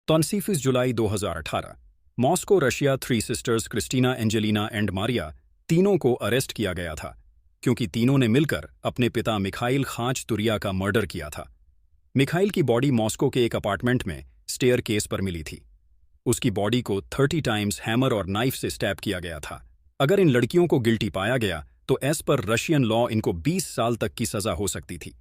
29 जुलाई 2018 Moscow Russia three sisters Kristina Angelina and Maria तीनों को अरेस्ट किया गया था क्योंकि तीनों ने मिलकर अपने पिता मिखाइल खाचतुरिया का मर्डर किया था। मिखाइल की बॉडी मॉस्को के एक अपार्टमेंट में स्टेयर केस पर मिली थी। उसकी बॉडी को 30 टाइम्स हैमर और नाइफ से स्टैब किया गया था। अगर इन लड़कियों को गिल्टी पाया गया तो एज पर रशियन लॉ इनको 20 साल तक की सजा हो सकती थी।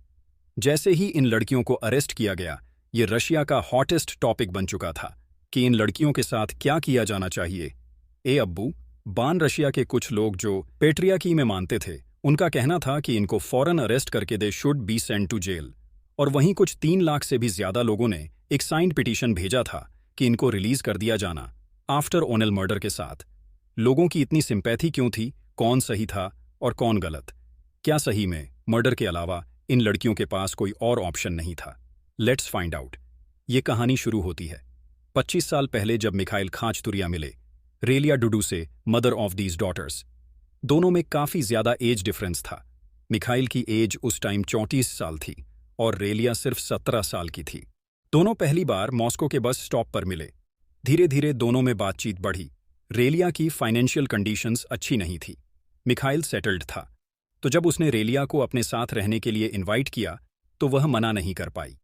जैसे ही इन लड़कियों को अरेस्ट किया गया, ये रशिया का हॉटेस्ट टॉपिक बन चुका था कि इन लड़कियों के साथ क्या किया जाना चाहिए। अब्बू बान रशिया के कुछ लोग जो पेट्रियार्की में मानते थे, उनका कहना था कि इनको फौरन अरेस्ट करके they should be sent to jail. और वहीं कुछ 3 लाख से भी ज्यादा लोगों ने एक साइंड पिटीशन भेजा था कि इनको रिलीज कर दिया जाना आफ्टर ओनेल मर्डर के साथ। लोगों की इतनी सिंपैथी क्यों थी? कौन सही था और कौन गलत? क्या सही में मर्डर के अलावा इन लड़कियों के पास कोई और ऑप्शन नहीं था? Let's find out. ये कहानी शुरू होती है 25 साल पहले जब मिखाइल खाचतुरिया मिले रेलिया डुडू से, मदर ऑफ दीज डॉटर्स। दोनों में काफी ज्यादा एज डिफरेंस था। मिखाइल की एज उस टाइम 34 साल थी और रेलिया सिर्फ 17 साल की थी। दोनों पहली बार मॉस्को के बस स्टॉप पर मिले। धीरे धीरे दोनों में बातचीत बढ़ी। रेलिया की फाइनेंशियल कंडीशंस अच्छी नहीं थी। मिखाइल सेटल्ड था, तो जब उसने रेलिया को अपने साथ रहने के लिए इनवाइट किया तो वह मना नहीं कर पाई।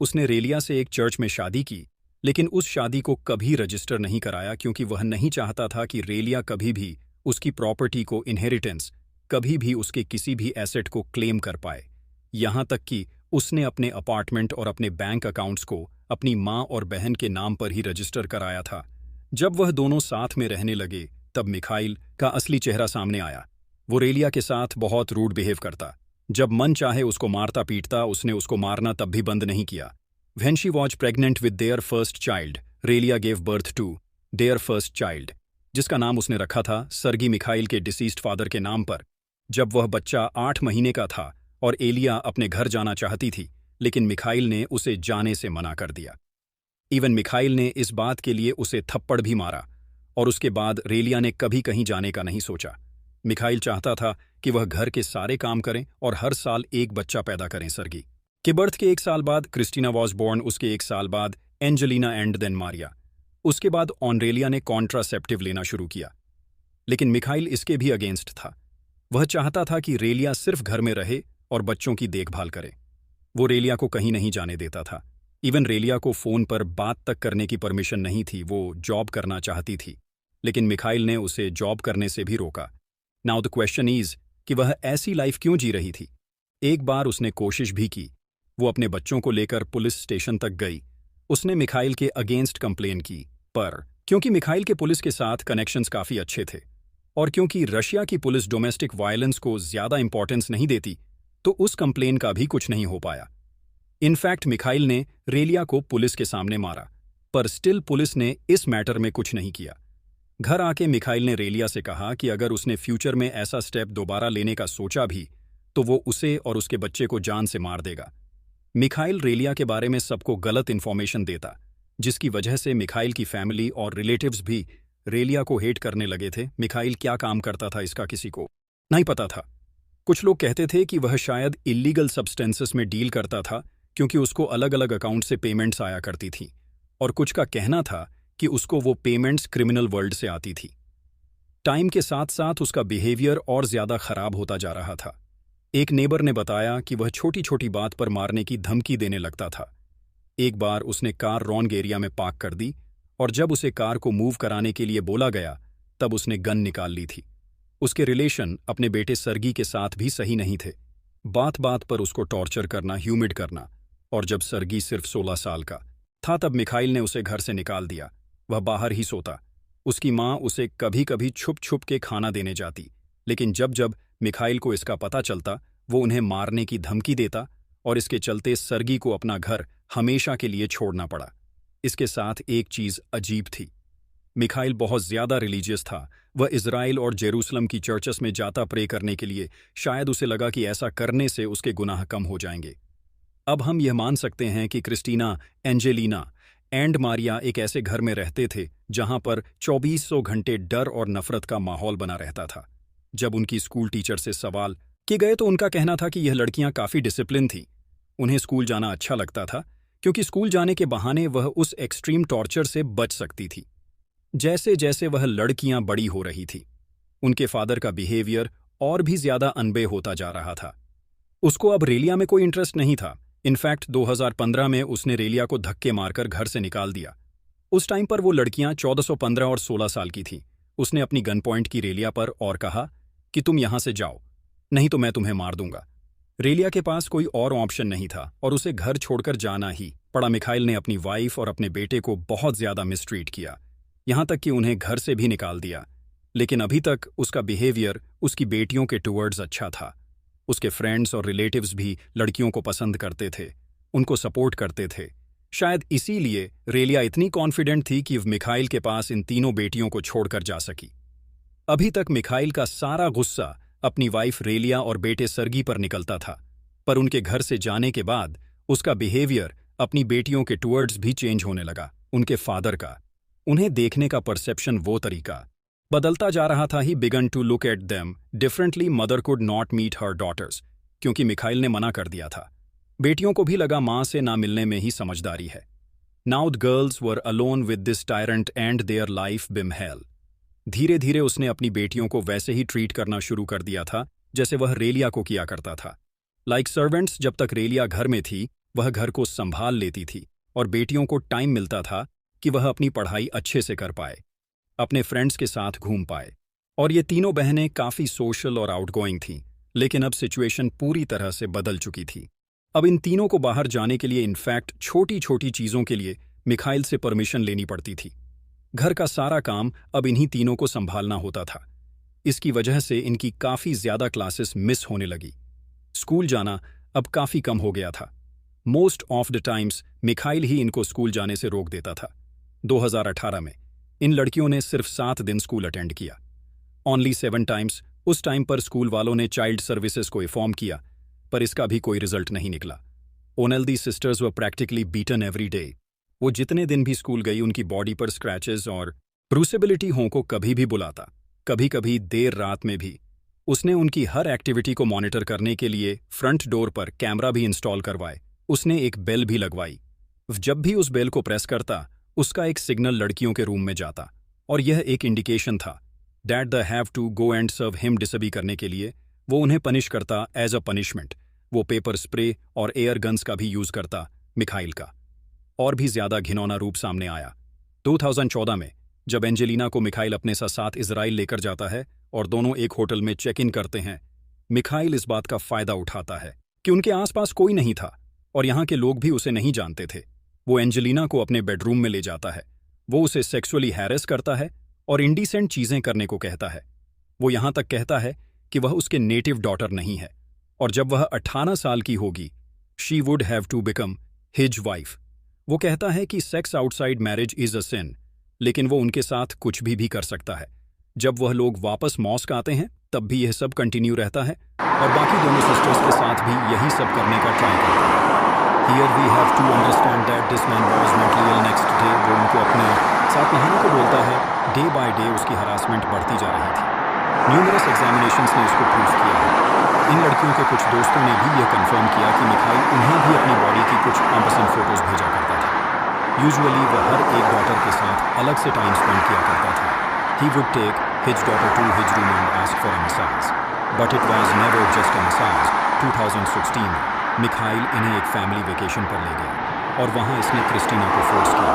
उसने रेलिया से एक चर्च में शादी की, लेकिन उस शादी को कभी रजिस्टर नहीं कराया क्योंकि वह नहीं चाहता था कि रेलिया कभी भी उसकी प्रॉपर्टी को इनहेरिटेंस, कभी भी उसके किसी भी एसेट को क्लेम कर पाए। यहां तक कि उसने अपने अपार्टमेंट और अपने बैंक अकाउंट्स को अपनी मां और बहन के नाम पर ही रजिस्टर कराया था। जब वह दोनों साथ में रहने लगे तब मिखाइल का असली चेहरा सामने आया। वो रेलिया के साथ बहुत रूड बिहेव करता। जब मन चाहे उसको मारता पीटता। उसने उसको मारना तब भी बंद नहीं किया। When she was pregnant with their first child, Relia gave birth to their first child, जिसका नाम उसने रखा था सर्गी मिखाइल के डिसीज्ड फादर के नाम पर। जब वह बच्चा 8 महीने का था और एलिया अपने घर जाना चाहती थी, लेकिन मिखाइल ने उसे जाने से मना कर दिया। इवन मिखाइल ने इस बात के लिए उसे थप्पड़ भी मारा और उसके बाद रेलिया ने कभी कहीं जाने का नहीं सोचा। मिखाइल चाहता था कि वह घर के सारे काम करें और हर साल एक बच्चा पैदा करें। सर्गी के बर्थ के 1 साल बाद क्रिस्टीना वॉज बॉर्न, उसके 1 साल बाद एंजेलिना एंड देन मारिया। उसके बाद ऑनरेलिया ने कॉन्ट्रासेप्टिव लेना शुरू किया, लेकिन मिखाइल इसके भी अगेंस्ट था। वह चाहता था कि रेलिया सिर्फ घर में रहे और बच्चों की देखभाल करे। वो रेलिया को कहीं नहीं जाने देता था। इवन रेलिया को फोन पर बात तक करने की परमिशन नहीं थी। वो जॉब करना चाहती थी, लेकिन मिखाइल ने उसे जॉब करने से भी रोका। नाउ द क्वेश्चन इज कि वह ऐसी लाइफ क्यों जी रही थी। एक बार उसने कोशिश भी की। वो अपने बच्चों को लेकर पुलिस स्टेशन तक गई। उसने मिखाइल के अगेंस्ट कंप्लेन की, पर क्योंकि मिखाइल के पुलिस के साथ कनेक्शंस काफी अच्छे थे और क्योंकि रशिया की पुलिस डोमेस्टिक वायलेंस को ज्यादा इंपॉर्टेंस नहीं देती, तो उस कंप्लेन का भी कुछ नहीं हो पाया। इनफैक्ट मिखाइल ने रेलिया को पुलिस के सामने मारा, पर स्टिल पुलिस ने इस मैटर में कुछ नहीं किया। घर आके मिखाइल ने रेलिया से कहा कि अगर उसने फ्यूचर में ऐसा स्टेप दोबारा लेने का सोचा भी तो वो उसे और उसके बच्चे को जान से मार देगा। मिखाइल रेलिया के बारे में सबको गलत इन्फॉर्मेशन देता, जिसकी वजह से मिखाइल की फैमिली और रिलेटिव्स भी रेलिया को हेट करने लगे थे। मिखाइल क्या काम करता था इसका किसी को नहीं पता था। कुछ लोग कहते थे कि वह शायद इल्लीगल सब्सटेंसेस में डील करता था क्योंकि उसको अलग अलग अकाउंट से पेमेंट्स आया करती थी, और कुछ का कहना था कि उसको वो पेमेंट्स क्रिमिनल वर्ल्ड से आती थी। टाइम के साथ साथ उसका बिहेवियर और ज्यादा खराब होता जा रहा था। एक नेबर ने बताया कि वह छोटी छोटी बात पर मारने की धमकी देने लगता था। एक बार उसने कार रॉन्ग एरिया में पार्क कर दी और जब उसे कार को मूव कराने के लिए बोला गया तब उसने गन निकाल ली थी। उसके रिलेशन अपने बेटे सर्गी के साथ भी सही नहीं थे। बात बात पर उसको टॉर्चर करना, ह्यूमिड करना, और जब सर्गी सिर्फ 16 साल का था तब मिखाइल ने उसे घर से निकाल दिया। वह बाहर ही सोता। उसकी माँ उसे कभी कभी छुप छुप के खाना देने जाती, लेकिन जब जब मिखाइल को इसका पता चलता वो उन्हें मारने की धमकी देता और इसके चलते सर्गी को अपना घर हमेशा के लिए छोड़ना पड़ा। इसके साथ एक चीज अजीब थी, मिखाइल बहुत ज्यादा रिलीजियस था। वह इजराइल और जेरूसलम की चर्चेस में जाता प्रे करने के लिए। शायद उसे लगा कि ऐसा करने से उसके गुनाह कम हो जाएंगे। अब हम यह मान सकते हैं कि क्रिस्टीना, एंजेलिना एंड मारिया एक ऐसे घर में रहते थे जहां पर 2400 घंटे डर और नफरत का माहौल बना रहता था। जब उनकी स्कूल टीचर से सवाल किए गए तो उनका कहना था कि यह लड़कियां काफी डिसिप्लिन थीं। उन्हें स्कूल जाना अच्छा लगता था क्योंकि स्कूल जाने के बहाने वह उस एक्सट्रीम टॉर्चर से बच सकती थी। जैसे जैसे वह लड़कियां बड़ी हो रही थी, उनके फादर का बिहेवियर और भी ज्यादा अनबे होता जा रहा था। उसको अब रेलिया में कोई इंटरेस्ट नहीं था। इनफैक्ट 2015 में उसने रेलिया को धक्के मारकर घर से निकाल दिया। उस टाइम पर वो लड़कियां 1415 और 16 साल की थीं। उसने अपनी गन पॉइंट की रेलिया पर और कहा कि तुम यहां से जाओ, नहीं तो मैं तुम्हें मार दूंगा। रेलिया के पास कोई और ऑप्शन नहीं था और उसे घर छोड़कर जाना ही पड़ा। मिखाइल ने अपनी वाइफ और अपने बेटे को बहुत ज्यादा मिसट्रीट किया, यहां तक कि उन्हें घर से भी निकाल दिया। लेकिन अभी तक उसका बिहेवियर उसकी बेटियों के टुवर्ड्स अच्छा था। उसके फ्रेंड्स और रिलेटिव्स भी लड़कियों को पसंद करते थे, उनको सपोर्ट करते थे। शायद इसीलिए रेलिया इतनी कॉन्फिडेंट थी कि मिखाइल के पास इन तीनों बेटियों को छोड़कर जा सकी। अभी तक मिखाइल का सारा गुस्सा अपनी वाइफ रेलिया और बेटे सर्गी पर निकलता था, पर उनके घर से जाने के बाद उसका बिहेवियर अपनी बेटियों के टुवर्ड्स भी चेंज होने लगा। उनके फादर का उन्हें देखने का परसेप्शन, वो तरीका बदलता जा रहा था। He began to look at them differently. Mother could not meet her daughters, क्योंकि मिखाइल ने मना कर दिया था। बेटियों को भी लगा मां से ना मिलने में ही समझदारी है। Now the girls were alone with this tyrant and their life been hell. धीरे धीरे उसने अपनी बेटियों को वैसे ही ट्रीट करना शुरू कर दिया था जैसे वह रेलिया को किया करता था। Like servants. जब तक रेलिया घर में थी वह घर को संभाल लेती थी और बेटियों को टाइम मिलता था कि वह अपनी पढ़ाई अच्छे से कर पाए, अपने फ्रेंड्स के साथ घूम पाए। और ये तीनों बहनें काफ़ी सोशल और आउटगोइंग थीं। लेकिन अब सिचुएशन पूरी तरह से बदल चुकी थी। अब इन तीनों को बाहर जाने के लिए, इनफैक्ट छोटी छोटी चीज़ों के लिए, मिखाइल से परमिशन लेनी पड़ती थी। घर का सारा काम अब इन्हीं तीनों को संभालना होता था। इसकी वजह से इनकी काफ़ी ज़्यादा क्लासेस मिस होने लगी। स्कूल जाना अब काफ़ी कम हो गया था। Most of the times Mikhail ही इनको स्कूल जाने से रोक देता था। 2018 में इन लड़कियों ने सिर्फ 7 दिन स्कूल अटेंड किया। Only 7 times. उस टाइम पर स्कूल वालों ने चाइल्ड सर्विसेज को इन्फॉर्म किया, पर इसका भी कोई रिजल्ट नहीं निकला। ओनेल्दी सिस्टर्स वर प्रैक्टिकली बीटन एवरी डे। वो जितने दिन भी स्कूल गई उनकी बॉडी पर स्क्रैचेस और ब्रूसेबिलिटी हों को कभी भी बुलाता, कभी कभी देर रात में भी। उसने उनकी हर एक्टिविटी को मॉनिटर करने के लिए फ्रंट डोर पर कैमरा भी इंस्टॉल करवाए। उसने एक बेल भी लगवाई। जब भी उस बेल को प्रेस करता उसका एक सिग्नल लड़कियों के रूम में जाता और यह एक इंडिकेशन था that they have to go and serve him. Disobey करने के लिए वो उन्हें पनिश करता एज अ पनिशमेंट। वो पेपर स्प्रे और एयर गन्स का भी यूज करता। मिखाइल का और भी ज्यादा घिनौना रूप सामने आया 2014 में, जब एंजेलिना को मिखाइल अपने साथ इजराइल लेकर जाता है और दोनों एक होटल में चेक इन करते हैं। मिखाइल इस बात का फायदा उठाता है कि उनके आसपास कोई नहीं था और यहाँ के लोग भी उसे नहीं जानते थे। वो एंजेलिना को अपने बेडरूम में ले जाता है। वो उसे सेक्सुअली हैरेस करता है और इंडिसेंट चीजें करने को कहता है। वो यहां तक कहता है कि वह उसके नेटिव डॉटर नहीं है और जब वह 18 साल की होगी she would have to become his wife. वो कहता है कि sex outside marriage is a sin, लेकिन वो उनके साथ कुछ भी कर सकता है। जब वह लोग वापस मॉस्क आते हैं तब भी यह सब कंटिन्यू रहता है और बाकी दोनों सिस्टर्स के साथ भी यही सब करने का ट्राई करता है। Here we have to understand that this man was mentally ill next day। वो उनको अपने साथ नहाने को बोलता है। डे बाय डे उसकी हरासमेंट बढ़ती जा रही थी। न्यूमरस एग्जामिनेशंस ने इसको प्रूफ किया है। इन लड़कियों के कुछ दोस्तों ने भी यह कंफर्म किया कि मिखाइल उन्हें भी अपनी बॉडी की कुछ अनपसंद फोटोज भेजा करता था। यूजुअली वह हर एक डॉटर के साथ अलग से टाइम स्पेंड किया करता था। He would take his daughter to his room and ask for a massage, but it was never just a massage। 2016 में मिखाइल इन्हें एक फैमिली वेकेशन पर ले गया और वहां इसने क्रिस्टीना को फोर्स किया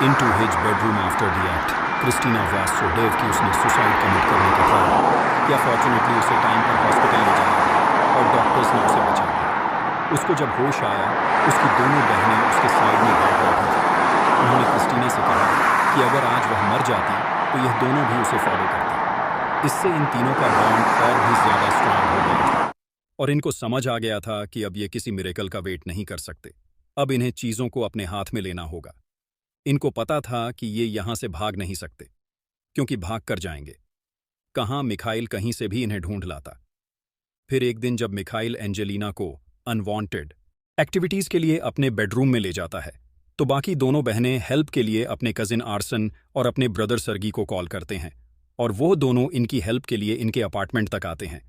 into his bedroom after the act. Kristina was so डेव कि उसने सुसाइड कमिट करने का था, या फॉर्चुनेटली उसे टाइम पर हॉस्पिटल ले जाया और डॉक्टर्स ने उसे बचा लिया। उसको जब होश आया उसकी दोनों बहनें उसके साइड में बैठ बैठी थी। उन्होंने क्रिस्टीना से कहा कि अगर आज वह मर जाती तो यह दोनों भी उसे फॉलो करती। इससे इन तीनों का बॉन्ड और भी ज्यादा स्ट्रांग हो गया था और इनको समझ आ गया था कि अब ये किसी मिरेकल का वेट नहीं कर सकते। अब इन्हें चीजों को अपने हाथ में लेना होगा। इनको पता था कि ये यहां से भाग नहीं सकते, क्योंकि भाग कर जाएंगे कहां, मिखाइल कहीं से भी इन्हें ढूंढ लाता। फिर एक दिन जब मिखाइल एंजेलिना को अनवांटेड एक्टिविटीज के लिए अपने बेडरूम में ले जाता है तो बाकी दोनों बहनें हेल्प के लिए अपने कजिन आर्सन और अपने ब्रदर सर्गी को कॉल करते हैं और वो दोनों इनकी हेल्प के लिए इनके अपार्टमेंट तक आते हैं।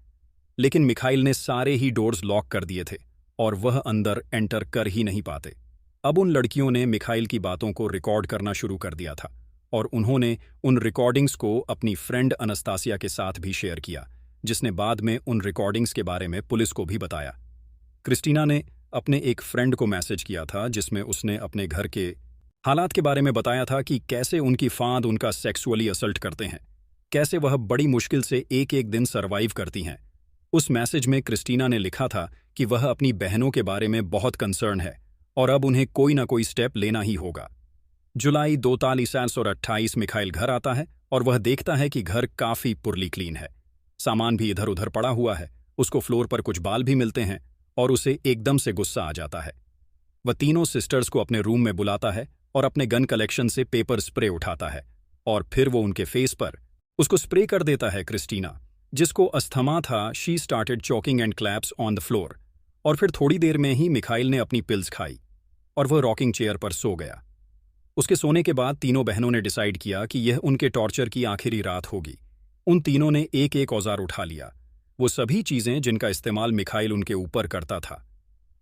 लेकिन मिखाइल ने सारे ही डोर्स लॉक कर दिए थे और वह अंदर एंटर कर ही नहीं पाते। अब उन लड़कियों ने मिखाइल की बातों को रिकॉर्ड करना शुरू कर दिया था और उन्होंने उन रिकॉर्डिंग्स को अपनी फ्रेंड अनस्तासिया के साथ भी शेयर किया, जिसने बाद में उन रिकॉर्डिंग्स के बारे में पुलिस को भी बताया। क्रिस्टीना ने अपने एक फ्रेंड को मैसेज किया था जिसमें उसने अपने घर के हालात के बारे में बताया था कि कैसे उनकी फाद उनका सेक्सुअली असल्ट करते हैं, कैसे वह बड़ी मुश्किल से एक एक दिन सर्वाइव करती हैं। उस मैसेज में क्रिस्टीना ने लिखा था कि वह अपनी बहनों के बारे में बहुत कंसर्न है और अब उन्हें कोई ना कोई स्टेप लेना ही होगा। जुलाई 2028 मिखाइल घर आता है और वह देखता है कि घर काफी पुरली क्लीन है, सामान भी इधर उधर पड़ा हुआ है, उसको फ्लोर पर कुछ बाल भी मिलते हैं और उसे एकदम से गुस्सा आ जाता है। वह तीनों सिस्टर्स को अपने रूम में बुलाता है और अपने गन कलेक्शन से पेपर स्प्रे उठाता है और फिर वो उनके फेस पर उसको स्प्रे कर देता है। क्रिस्टीना, जिसको अस्थमा था, she started choking and collapsed on the floor. और फिर थोड़ी देर में ही मिखाइल ने अपनी पिल्स खाई और वह रॉकिंग चेयर पर सो गया। उसके सोने के बाद तीनों बहनों ने डिसाइड किया कि यह उनके टॉर्चर की आखिरी रात होगी। उन तीनों ने एक एक औजार उठा लिया, वो सभी चीजें जिनका इस्तेमाल मिखाइल उनके ऊपर करता था,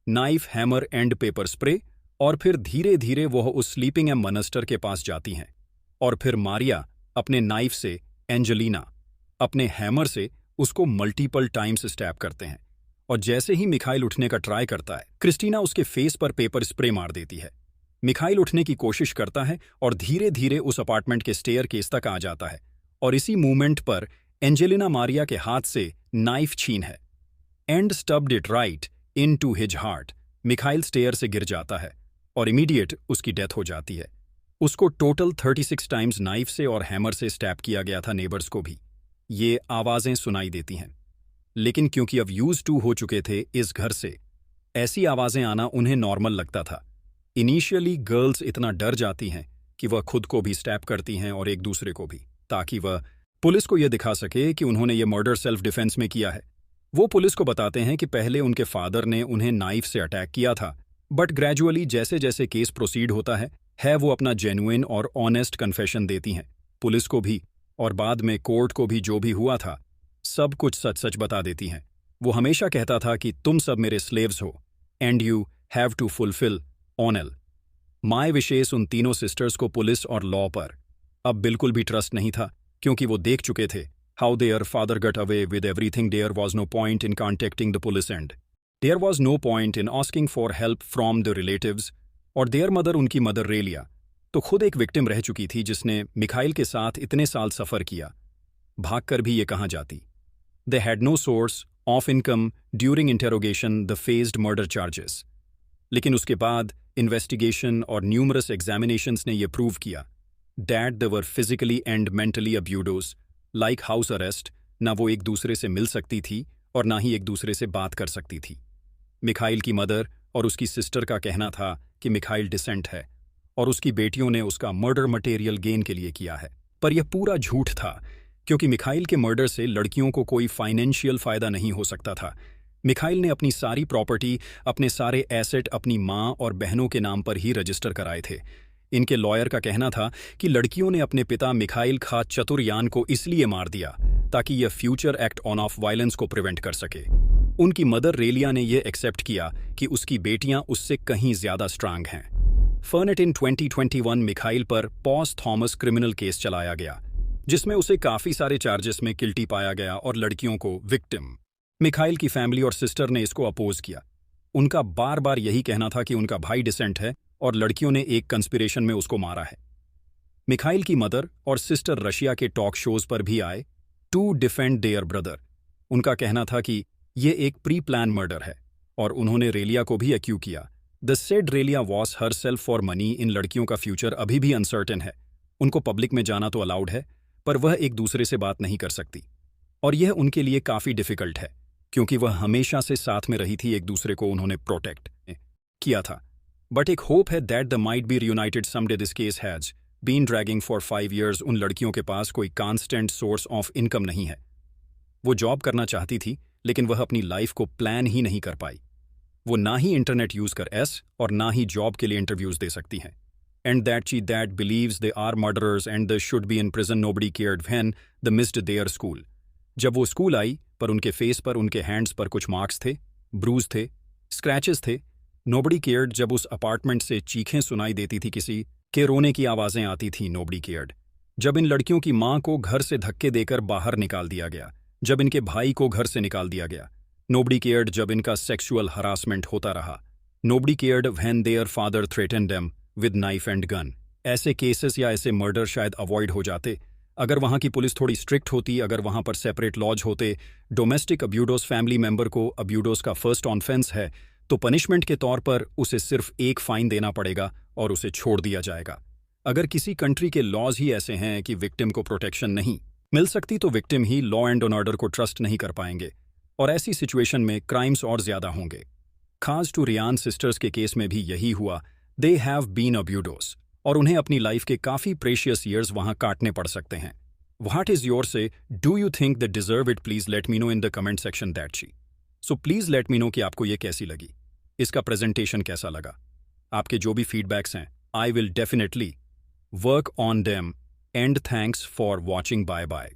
knife, hammer and paper spray. और फिर धीरे धीरे वह उस स्लीपिंग एम मनस्टर के पास जाती हैं और फिर मारिया अपने नाइफ से, एंजेलिना अपने हैमर से उसको मल्टीपल टाइम्स स्टैब करते हैं। और जैसे ही मिखाइल उठने का ट्राई करता है, क्रिस्टीना उसके फेस पर पेपर स्प्रे मार देती है। मिखाइल उठने की कोशिश करता है और धीरे धीरे उस अपार्टमेंट के स्टेयर केस तक आ जाता है और इसी मूवमेंट पर एंजेलिना मारिया के हाथ से नाइफ छीन है and stabbed it right into his heart. Mikhail stair से गिर जाता है और इमीडिएट उसकी डेथ हो जाती है। उसको टोटल 36 टाइम्स नाइफ से और हैमर से स्टैब किया गया था। नेबर्स को भी ये आवाजें सुनाई देती हैं, लेकिन क्योंकि अब यूज टू हो चुके थे इस घर से, ऐसी आवाजें आना उन्हें नॉर्मल लगता था। इनिशियली गर्ल्स इतना डर जाती हैं कि वह खुद को भी स्टैब करती हैं और एक दूसरे को भी, ताकि वह पुलिस को यह दिखा सके कि उन्होंने ये मर्डर सेल्फ डिफेंस में किया है। वो पुलिस को बताते हैं कि पहले उनके फादर ने उन्हें नाइफ से अटैक किया था, बट ग्रेजुअली जैसे जैसे केस प्रोसीड होता है वो अपना जेन्युइन और ऑनेस्ट कन्फेशन देती हैं पुलिस को भी, और बाद में कोर्ट को भी जो भी हुआ था सब कुछ सच सच बता देती हैं। वो हमेशा कहता था कि तुम सब मेरे स्लेव्स हो and you have to fulfil all my wishes. उन तीनों सिस्टर्स को पुलिस और लॉ पर अब बिल्कुल भी ट्रस्ट नहीं था, क्योंकि वो देख चुके थे how their father got away with everything. There was no point in contacting the police and there was no point in asking for help from the relatives. और देयर मदर, उनकी मदर रेलिया, तो खुद एक victim रह चुकी थी जिसने Mikhail के साथ इतने साल सफ़र किया, भागकर भी ये कहाँ जाती। They had no source of income during interrogation they faced murder charges. लेकिन उसके बाद इन्वेस्टिगेशन और न्यूमरस एग्जामिनेशंस ने यह प्रूव किया that they were physically and mentally अब्यूडोस, लाइक हाउस अरेस्ट। ना वो एक दूसरे से मिल सकती थी और ना ही एक दूसरे से बात कर सकती थी। मिखाइल की मदर और उसकी सिस्टर का कहना था कि मिखाइल डिसेंट है और उसकी बेटियों ने उसका मर्डर मटेरियल गेन के लिए किया है, पर यह पूरा झूठ था, क्योंकि मिखाइल के मर्डर से लड़कियों को कोई फाइनेंशियल फायदा नहीं हो सकता था। मिखाइल ने अपनी सारी प्रॉपर्टी, अपने सारे एसेट अपनी माँ और बहनों के नाम पर ही रजिस्टर कराए थे। इनके लॉयर का कहना था कि लड़कियों ने अपने पिता मिखाइल खा चतुर्यान को इसलिए मार दिया ताकि यह future act on off violence को प्रिवेंट कर सके। उनकी मदर रेलिया ने यह एक्सेप्ट किया कि उसकी बेटियां उससे कहीं ज्यादा स्ट्रांग हैं। फर्नेट इन 2021 मिखाइल पर पॉस थॉमस क्रिमिनल केस चलाया गया, जिसमें उसे काफी सारे चार्जेस में गिल्टी पाया गया और लड़कियों को विक्टिम। मिखाइल की फैमिली और सिस्टर ने इसको अपोज किया। उनका बार बार यही कहना था कि उनका भाई डिसेंट है और लड़कियों ने एक कंस्पिरेशन में उसको मारा है। मिखाइल की मदर और सिस्टर रशिया के टॉक शोज पर भी आए टू डिफेंड देयर ब्रदर। उनका कहना था कि ये एक प्री प्लान मर्डर है और उन्होंने रेलिया को भी एक्यू किया। The said Relia was herself for money. इन लड़कियों का फ्यूचर अभी भी अनसर्टेन है। उनको पब्लिक में जाना तो अलाउड है, पर वह एक दूसरे से बात नहीं कर सकती और यह उनके लिए काफ़ी डिफ़िकल्ट है, क्योंकि वह हमेशा से साथ में रही थी, एक दूसरे को उन्होंने प्रोटेक्ट किया था। बट एक होप है that they might be reunited someday. This case has been dragging for 5 years। उन लड़कियों के पास कोई कांस्टेंट सोर्स ऑफ इनकम नहीं है। वो जॉब करना चाहती थी, लेकिन वह अपनी लाइफ को प्लान ही नहीं कर पाई। वो ना ही इंटरनेट यूज़ कर और ना ही जॉब के लिए इंटरव्यूज़ दे सकती हैं। And that she that believes they are murderers and they should be in prison. Nobody cared when they missed their school. जब वो स्कूल आई, पर उनके फेस पर, उनके हैंड्स पर कुछ मार्क्स थे, ब्रूज थे, स्क्रैचेस थे, नोबडी केयर्ड जब उस अपार्टमेंट से चीखें सुनाई देती थी, किसी के रोने की आवाज़ें आती थीं। नोबडी केयर्ड जब इन लड़कियों की माँ को घर से धक्के देकर बाहर निकाल दिया गया, जब इनके भाई को घर से निकाल दिया गया। नोबडी केयर्ड जब इनका सेक्सुअल हरासमेंट होता रहा। Nobody cared when their father threaten them with knife and gun. ऐसे केसेस या ऐसे मर्डर शायद अवॉइड हो जाते अगर वहाँ की पुलिस थोड़ी स्ट्रिक्ट होती, अगर वहाँ पर सेपरेट लॉज होते। डोमेस्टिक अब्यूडोस फैमिली मेंबर को अब्यूडोस का फर्स्ट ऑफेंस है तो पनिशमेंट के तौर पर उसे सिर्फ एक फाइन देना पड़ेगा और उसे छोड़ दिया जाएगा। अगर किसी कंट्री के लॉज ही ऐसे हैं कि विक्टिम को प्रोटेक्शन नहीं मिल सकती तो victim he law and order को ट्रस्ट नहीं कर पाएंगे और ऐसी सिचुएशन में क्राइम्स और ज्यादा होंगे। खास टू रियान सिस्टर्स के केस में भी यही हुआ। दे हैव बीन अब्यूडोस और उन्हें अपनी लाइफ के काफ़ी प्रेशियस ईयर्स वहाँ काटने पड़ सकते हैं। व्हाट इज़ योर से? Do you think that deserve it? Please let me know in the comment section that she. So please let me know कि आपको ये कैसी लगी, इसका प्रेजेंटेशन कैसा लगा। आपके जो भी फीडबैक्स हैं, I will definitely work on them. And thanks for watching. Bye bye.